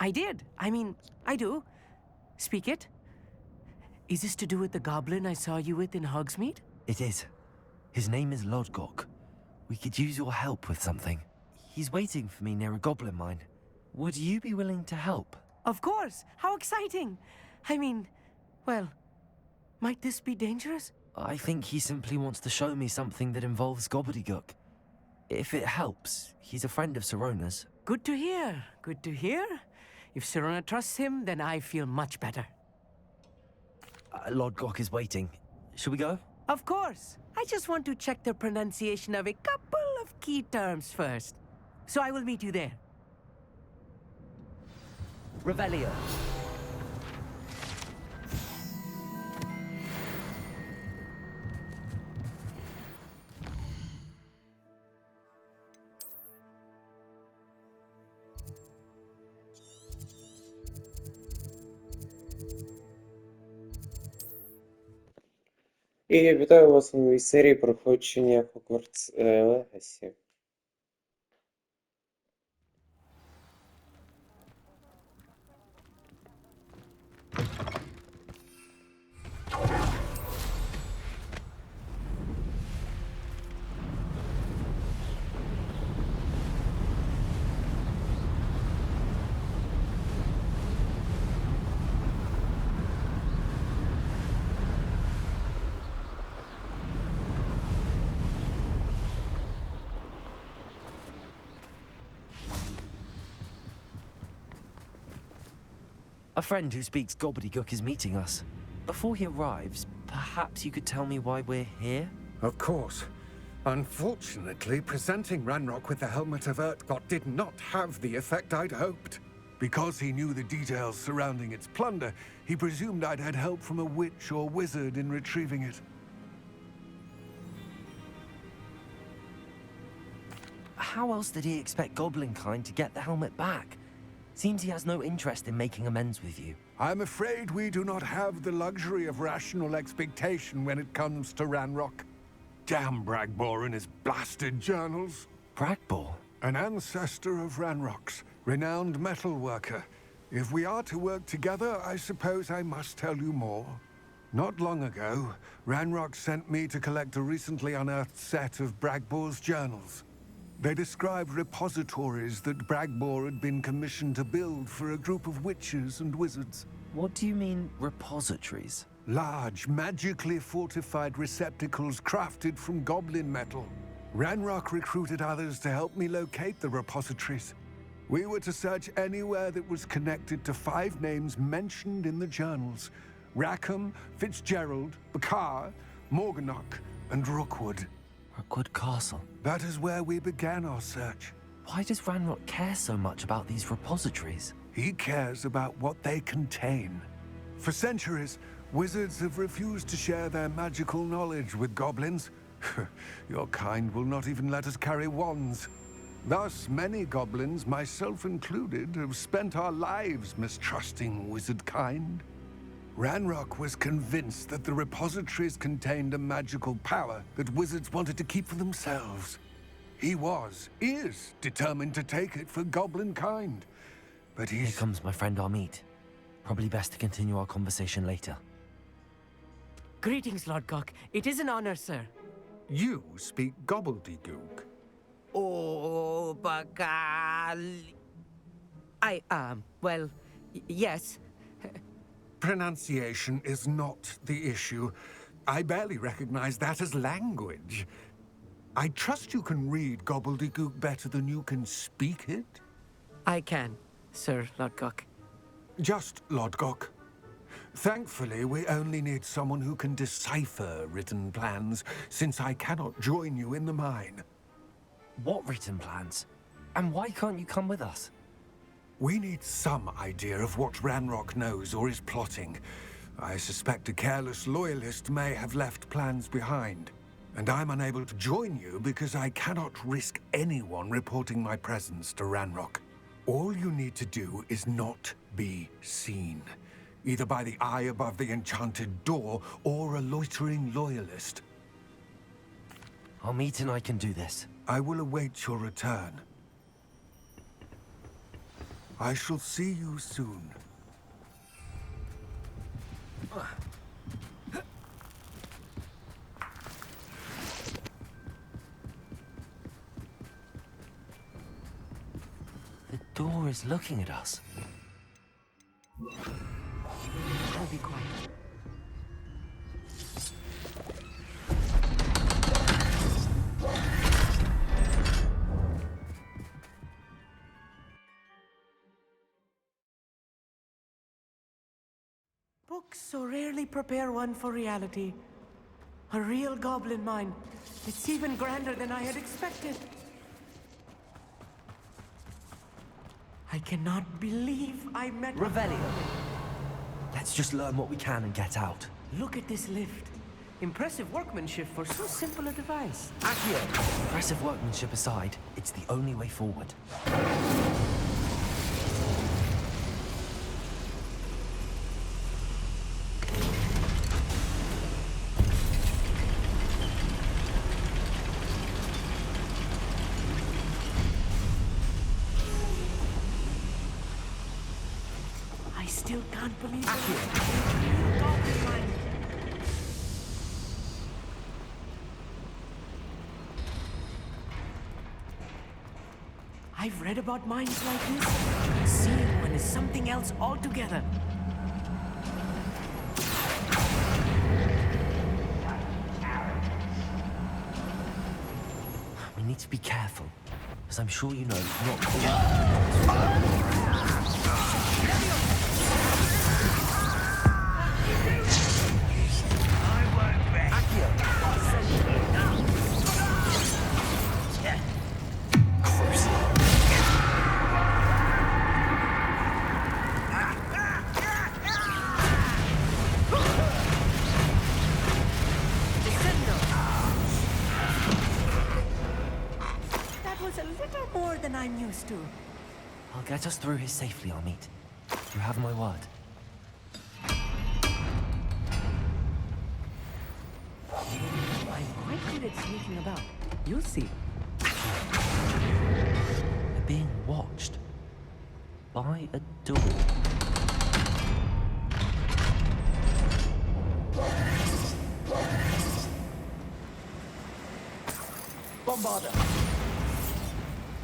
I did. I mean, I do. Speak it. Is this to do with the goblin I saw you with in Hogsmeade? It is. His name is Lodgok. We could use your help with something. He's waiting for me near a goblin mine. Would you be willing to help? Of course. How exciting. I mean, well, might this be dangerous? I think he simply wants to show me something that involves gobbledygook. If it helps, he's a friend of Sirona's. Good to hear. Good to hear. If Sirona trusts him, then I feel much better. Lodgok is waiting. Shall we go? Of course. I just want to check the pronunciation of a couple of key terms first. So I will meet you there. Revelio. І вітаю вас у новій серії проходження Hogwarts Legacy. A friend who speaks gobbledygook is meeting us. Before he arrives, perhaps you could tell me why we're here? Of course. Unfortunately, presenting Ranrock with the Helmet of Urtkot did not have the effect I'd hoped. Because he knew the details surrounding its plunder, he presumed I'd had help from a witch or wizard in retrieving it. How else did he expect Goblinkind to get the helmet back? Seems he has no interest in making amends with you. I'm afraid we do not have the luxury of rational expectation when it comes to Ranrock. Damn Bragbor and his blasted journals. Bragbor? An ancestor of Ranrock's, renowned metal worker. If we are to work together, I suppose I must tell you more. Not long ago, Ranrock sent me to collect a recently unearthed set of Bragbor's journals. They described repositories that Bragbor had been commissioned to build for a group of witches and wizards. What do you mean, repositories? Large, magically fortified receptacles crafted from goblin metal. Ranrock recruited others to help me locate the repositories. We were to search anywhere that was connected to 5 names mentioned in the journals: Rackham, Fitzgerald, Bakar, Morganach, and Rookwood. Rookwood Castle. That is where we began our search. Why does Ranrock care so much about these repositories? He cares about what they contain. For centuries, wizards have refused to share their magical knowledge with goblins. Your kind will not even let us carry wands. Thus, many goblins, myself included, have spent our lives mistrusting wizard kind. Ranrock was convinced that the repositories contained a magical power that wizards wanted to keep for themselves. He is determined to take it for goblin kind. But Here comes my friend Amit. Probably best to continue our conversation later. Greetings, Lodgok. It is an honor, sir. You speak gobbledygook. Oh, Bakal. Well, yes. Pronunciation is not the issue. I barely recognize that as language. I trust you can read gobbledygook better than you can speak it? I can, Sir Lodgok. Just Lodgok. Thankfully, we only need someone who can decipher written plans, since I cannot join you in the mine. What written plans? And why can't you come with us? We need some idea of what Ranrock knows or is plotting. I suspect a careless loyalist may have left plans behind. And I'm unable to join you because I cannot risk anyone reporting my presence to Ranrock. All you need to do is not be seen, either by the eye above the enchanted door or a loitering loyalist. Amit and I can do this. I will await your return. I shall see you soon. The door is looking at us. I'll be quiet. Books so rarely prepare one for reality. A real goblin mine. It's even grander than I had expected. I cannot believe I met... Revelio. Let's just learn what we can and get out. Look at this lift. Impressive workmanship for so simple a device. Accio! Impressive workmanship aside, it's the only way forward. I still can't believe it. Goblin mine. I've read about mines like this. Seeing one is something else altogether. We need to be careful, as I'm sure you know, not all... That was a little more than I'm used to. I'll get us through here safely, Amit. You have my word. I'm quite good at sneaking about. You'll see. We're being watched. By a door. Bombarda.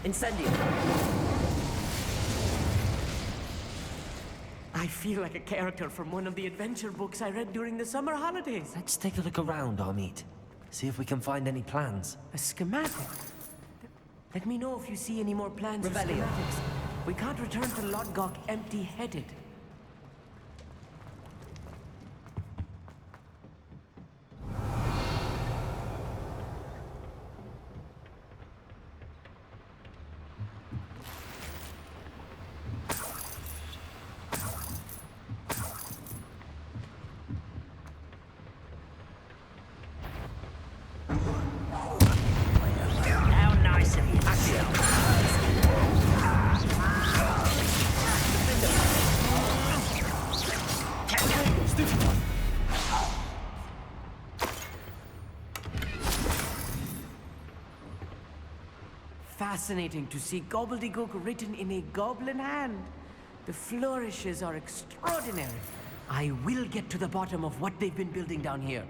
Incendio. I feel like a character from one of the adventure books I read during the summer holidays. Let's take a look around, Amit. See if we can find any plans. A schematic. Let me know if you see any more plans or Revelio. schematics. We can't return to Lodgok empty-headed. How nice of you. Fascinating to see gobbledygook written in a goblin hand. The flourishes are extraordinary. I will get to the bottom of what they've been building down here.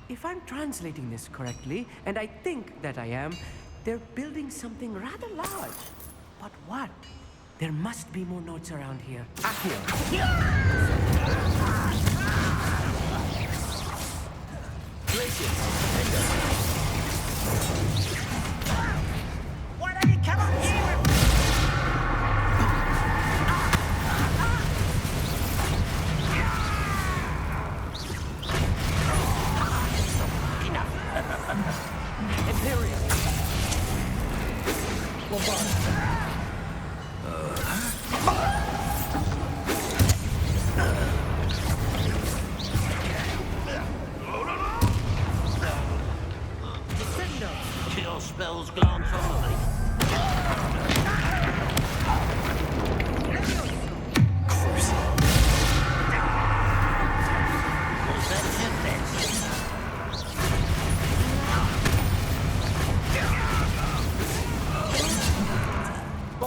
If I'm translating this correctly, and I think that I am, they're building something rather large. But what? There must be more notes around here. Why don't you come up here and... Imperial.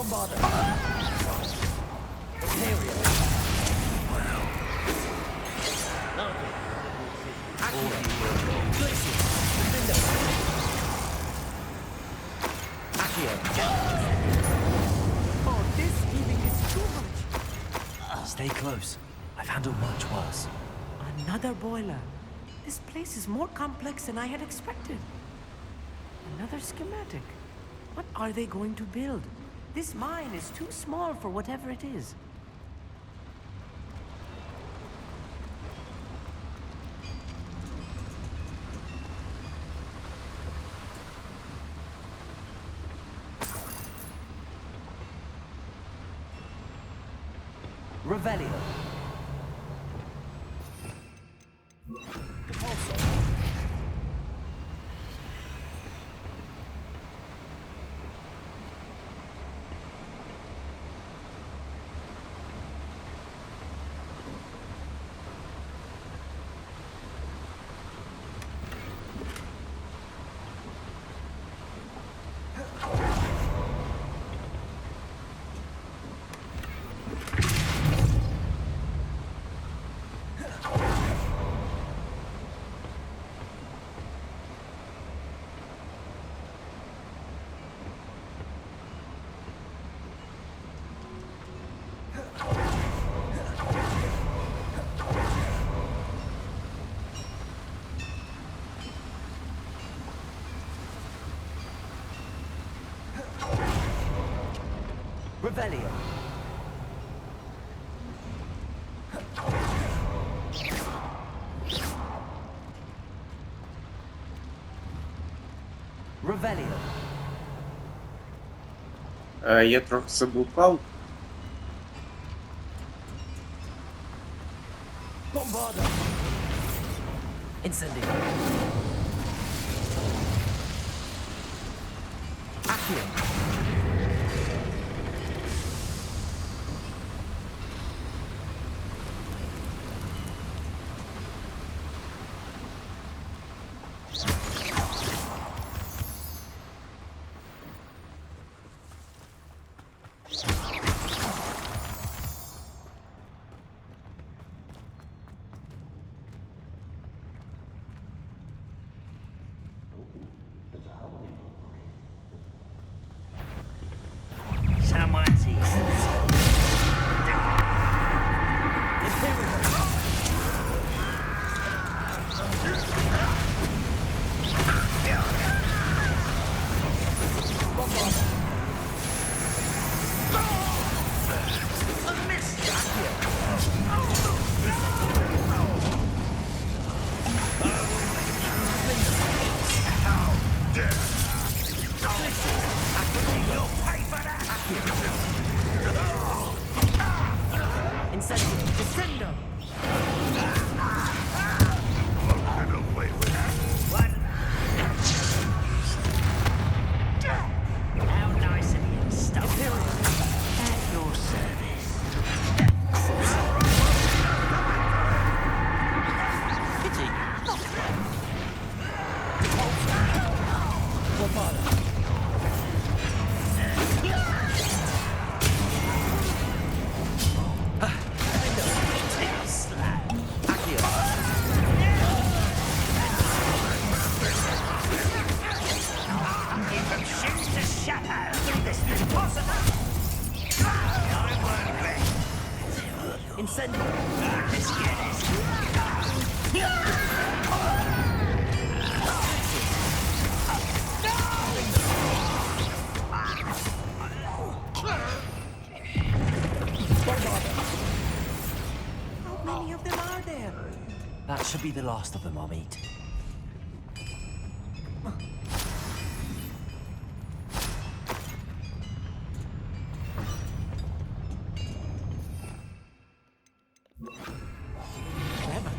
Bombarder! Imperial! Glacier! Defender! Accio! Oh, this healing is too much. Stay close. I've handled much worse. Another boiler. This place is more complex than I had expected. Another schematic. What are they going to build? This mine is too small for whatever it is. Revelio. Revelio. Revelio. Я трохи заблукав. Bombarder. Incendio. Accio. Someone's eating. Incendio. Descendo. How nice of you to stop. At your service. Pity. Bombarder. From shoes to shadow. This is possible. I won't bet. Incendio. Let's get it. How many of them are there? That should be the last of them I'll meet. Clever.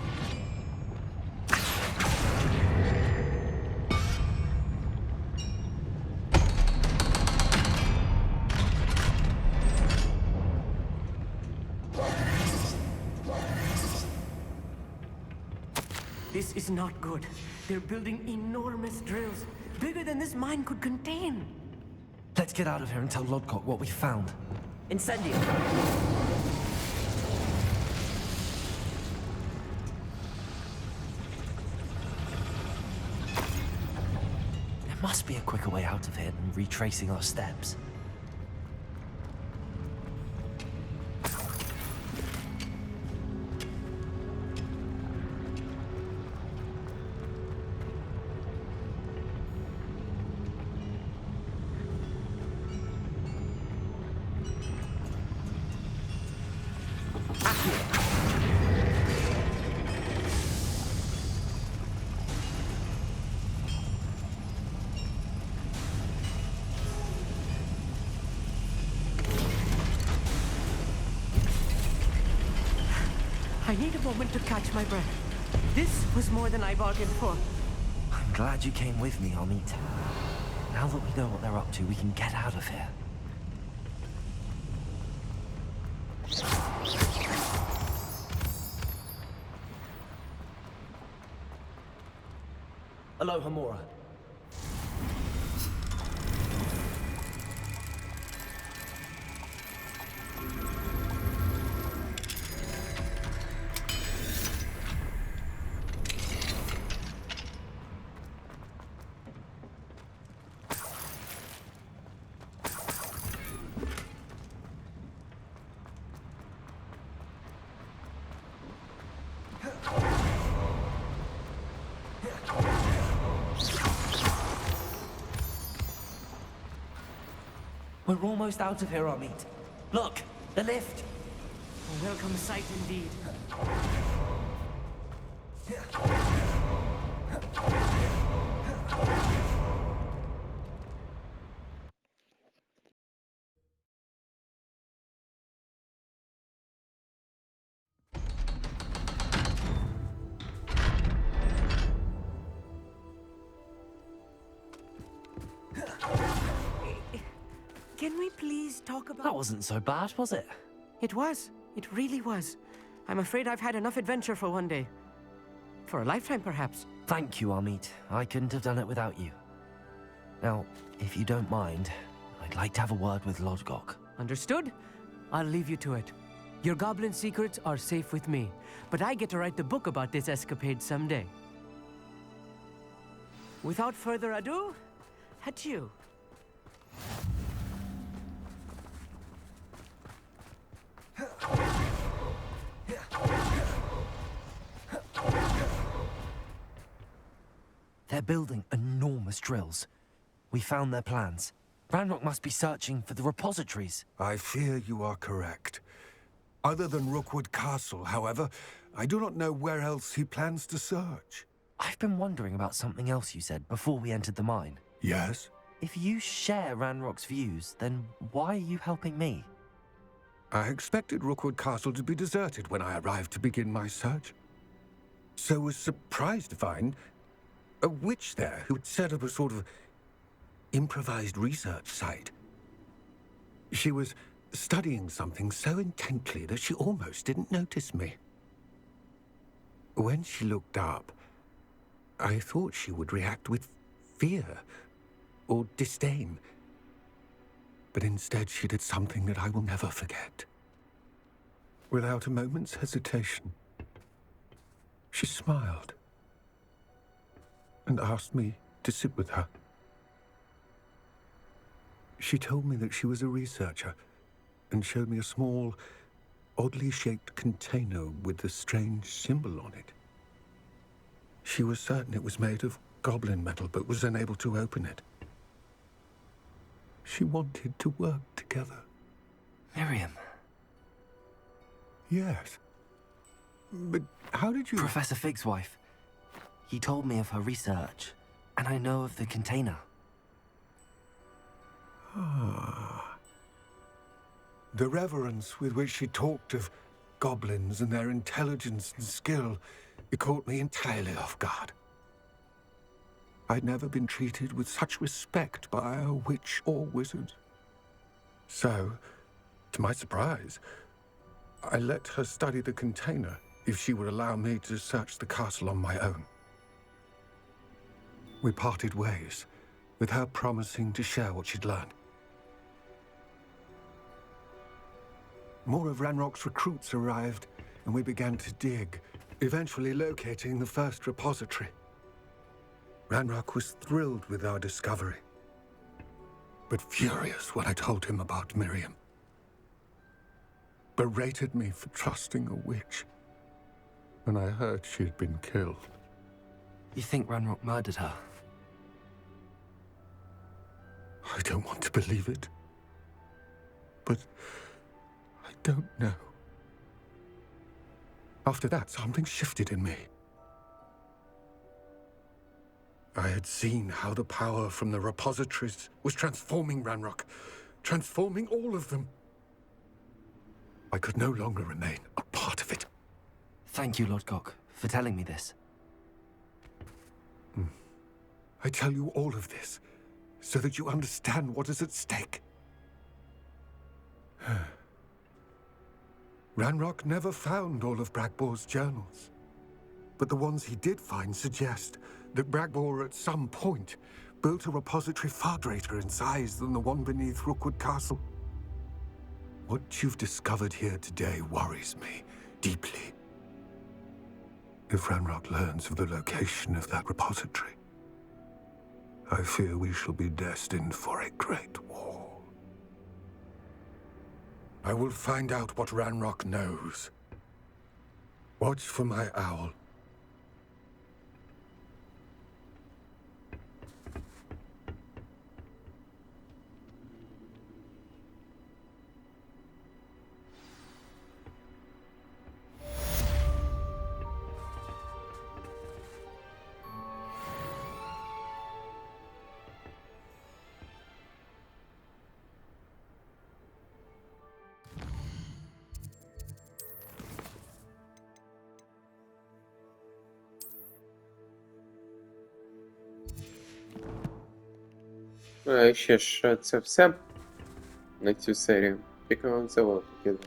This is not good. They're building enormous drills, bigger than this mine could contain. Let's get out of here and tell Lodgok what we found. Incendio! There must be a quicker way out of here than retracing our steps. I need a moment to catch my breath. This was more than I bargained for. I'm glad you came with me, Amit. Now that we know what they're up to, we can get out of here. Aloha, Mora. We're almost out of here, Amit. Look, the lift. A welcome sight indeed. Can we please talk about... That wasn't so bad, was it? It was. It really was. I'm afraid I've had enough adventure for one day. For a lifetime, perhaps. Thank you, Amit. I couldn't have done it without you. Now, if you don't mind, I'd like to have a word with Lodgok. Understood? I'll leave you to it. Your goblin secrets are safe with me, but I get to write the book about this escapade someday. Without further ado, adieu. They're building enormous drills. We found their plans. Ranrock must be searching for the repositories. I fear you are correct. Other than Rookwood Castle, however, I do not know where else he plans to search. I've been wondering about something else you said before we entered the mine. Yes? If you share Ranrock's views, then why are you helping me? I expected Rookwood Castle to be deserted when I arrived to begin my search. So was surprised to find a witch there who had set up a sort of improvised research site. She was studying something so intently that she almost didn't notice me. When she looked up, I thought she would react with fear or disdain. But instead she did something that I will never forget. Without a moment's hesitation, she smiled and asked me to sit with her. She told me that she was a researcher and showed me a small, oddly shaped container with a strange symbol on it. She was certain it was made of goblin metal, but was unable to open it. She wanted to work together. Miriam. Yes. But how did you... Professor Fig's wife. He told me of her research, and I know of the container. Ah. The reverence with which she talked of goblins and their intelligence and skill, it caught me entirely off guard. I'd never been treated with such respect by a witch or wizard. So, to my surprise, I let her study the container if she would allow me to search the castle on my own. We parted ways, with her promising to share what she'd learned. more of Ranrock's recruits arrived, and we began to dig, eventually locating the first repository. Ranrock was thrilled with our discovery, but furious when I told him about Miriam. Berated me for trusting a witch when I heard she had been killed. You think Ranrock murdered her? I don't want to believe it, but I don't know. After that, something shifted in me. I had seen how the power from the repositories was transforming Ranrock, transforming all of them. I could no longer remain a part of it. Thank you, Lord Gok, for telling me this. I tell you all of this so that you understand what is at stake. Ranrock never found all of Bragbor's journals, but the ones he did find suggest that Bragbor at some point built a repository far greater in size than the one beneath Rookwood Castle. What you've discovered here today worries me deeply. If Ranrock learns of the location of that repository, I fear we shall be destined for a great war. I will find out what Ranrock knows. Watch for my owl. Ну, а ще ж це все на цю серію. Тільки вам це покидав.